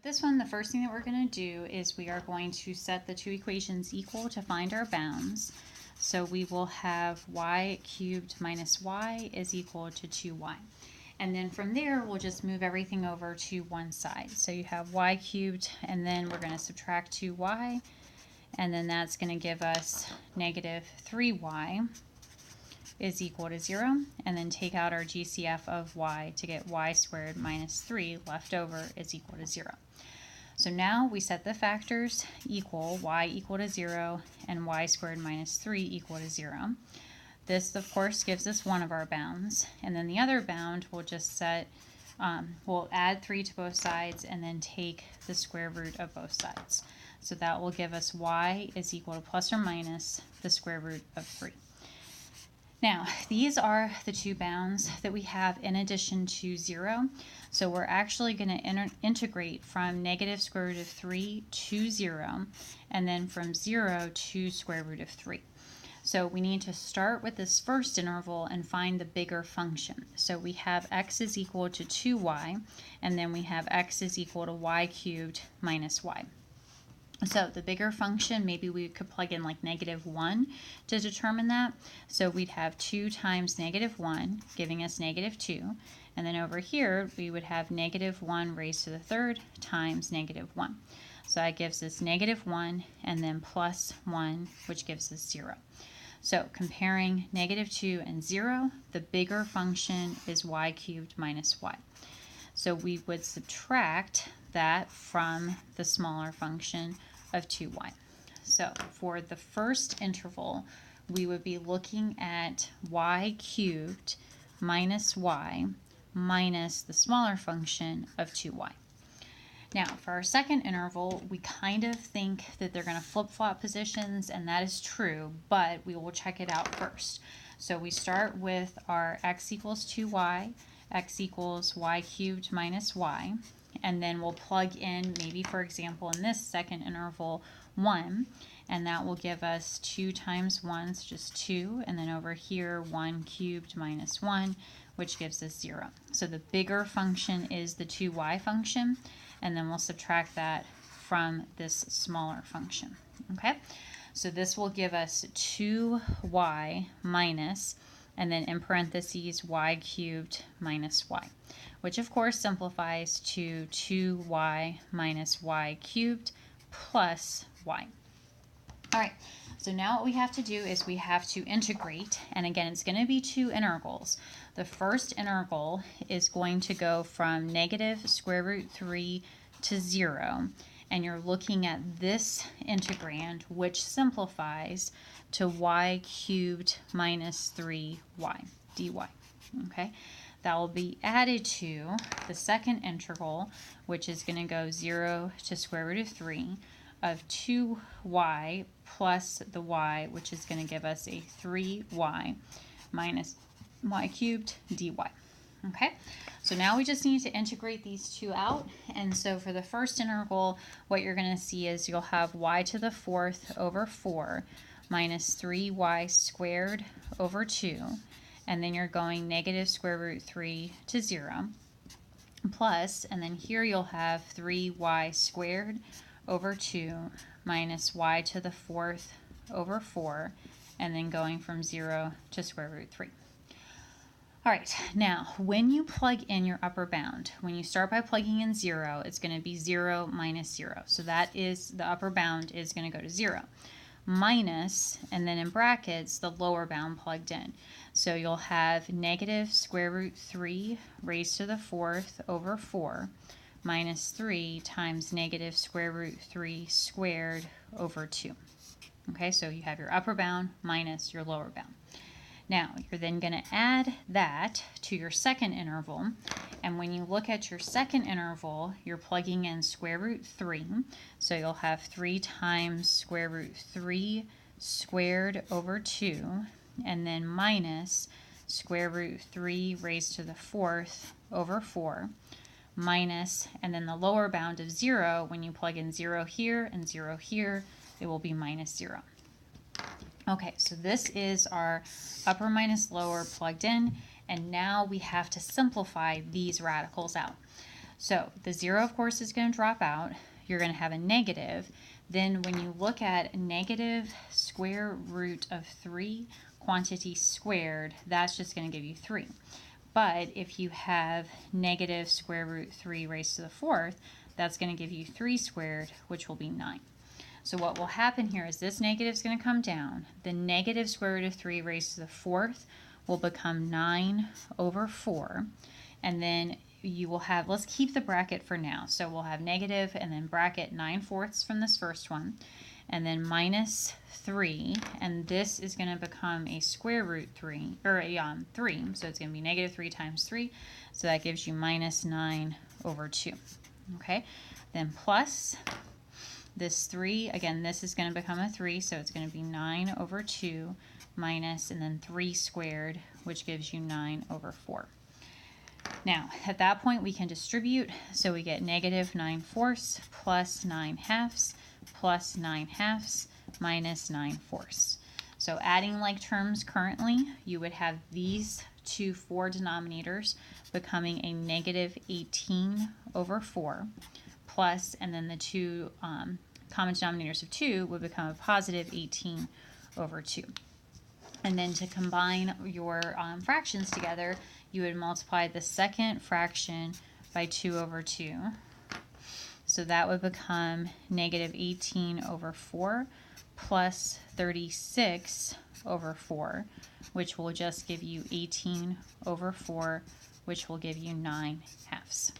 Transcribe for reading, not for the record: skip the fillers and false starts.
This one, the first thing that we're going to do is we are going to set the two equations equal to find our bounds. So we will have y cubed minus y is equal to 2y. And then from there, we'll just move everything over to one side. So you have y cubed, and then we're going to subtract 2y, and then that's going to give us negative 3y is equal to 0, and then take out our GCF of y to get y squared minus 3 left over is equal to 0. So now we set the factors equal, y equal to 0 and y squared minus 3 equal to 0. This, of course, gives us one of our bounds, and then the other bound we'll just set, we'll add 3 to both sides and then take the square root of both sides. So that will give us y is equal to plus or minus the square root of 3. Now, these are the two bounds that we have in addition to 0. So we're actually going to integrate from negative square root of 3 to 0, and then from 0 to square root of 3. So we need to start with this first interval and find the bigger function. So we have x is equal to 2y, and then we have x is equal to y cubed minus y. So the bigger function, maybe we could plug in like negative 1 to determine that. So we'd have 2 times negative 1, giving us negative 2. And then over here, we would have negative 1 raised to the third times negative 1. So that gives us negative 1 and then plus 1, which gives us 0. So comparing negative 2 and 0, the bigger function is y cubed minus y. So we would subtract that from the smaller function of 2y. So for the first interval, we would be looking at y cubed minus y minus the smaller function of 2y. Now, for our second interval, we kind of think that they're going to flip-flop positions, and that is true, but we will check it out first. So we start with our x equals 2y, x equals y cubed minus y, and then we'll plug in, maybe for example in this second interval, 1, and that will give us 2 times 1, so just 2, and then over here 1 cubed minus 1, which gives us 0. So the bigger function is the 2y function, and then we'll subtract that from this smaller function. Okay, so this will give us 2y minus, and then in parentheses, y cubed minus y, which of course simplifies to 2y minus y cubed plus y. All right, so now what we have to do is we have to integrate, and again, it's going to be two integrals. The first integral is going to go from negative square root 3 to 0, and you're looking at this integrand, which simplifies to y cubed minus 3y dy. Okay, that will be added to the second integral, which is going to go 0 to square root of 3 of 2y plus the y, which is going to give us a 3y minus y cubed dy. Okay, so now we just need to integrate these two out. And so for the first integral, what you're going to see is you'll have y to the fourth over 4 minus 3y squared over 2. And then you're going negative square root 3 to 0 plus, and then here you'll have 3y squared over 2 minus y to the fourth over 4, and then going from 0 to square root 3. All right, now when you plug in your upper bound, when you start by plugging in 0, it's going to be 0 minus 0. So that is, the upper bound is going to go to 0. Minus, and then in brackets, the lower bound plugged in. So you'll have negative square root 3 raised to the fourth over 4 minus 3 times negative square root 3 squared over 2. Okay, so you have your upper bound minus your lower bound. Now, you're then going to add that to your second interval, and when you look at your second interval, you're plugging in square root 3, so you'll have 3 times square root 3 squared over 2, and then minus square root 3 raised to the fourth over 4, minus, and then the lower bound of 0, when you plug in 0 here and 0 here, it will be minus 0. Okay, so this is our upper minus lower plugged in, and now we have to simplify these radicals out. So the 0, of course, is going to drop out. You're going to have a negative. Then when you look at negative square root of 3 quantity squared, that's just going to give you 3. But if you have negative square root 3 raised to the 4th, that's going to give you 3 squared, which will be 9. So what will happen here is this negative is going to come down. The negative square root of 3 raised to the 4th will become 9 over 4. And then you will have, let's keep the bracket for now. So we'll have negative and then bracket 9/4 from this first one. And then minus 3. And this is going to become a square root 3, or a 3. So it's going to be negative 3 times 3. So that gives you minus 9 over 2. Okay, then plus this 3, again, this is going to become a 3, so it's going to be 9 over 2 minus, and then 3 squared, which gives you 9 over 4. Now, at that point, we can distribute, so we get negative 9/4 plus 9/2 plus 9/2 minus 9/4. So adding like terms currently, you would have these 4 denominators becoming a negative 18 over 4 plus, and then the 2 common denominators of 2 would become a positive 18 over 2. And then to combine your fractions together, you would multiply the second fraction by 2 over 2. So that would become negative 18 over 4 plus 36 over 4, which will just give you 18 over 4, which will give you 9/2.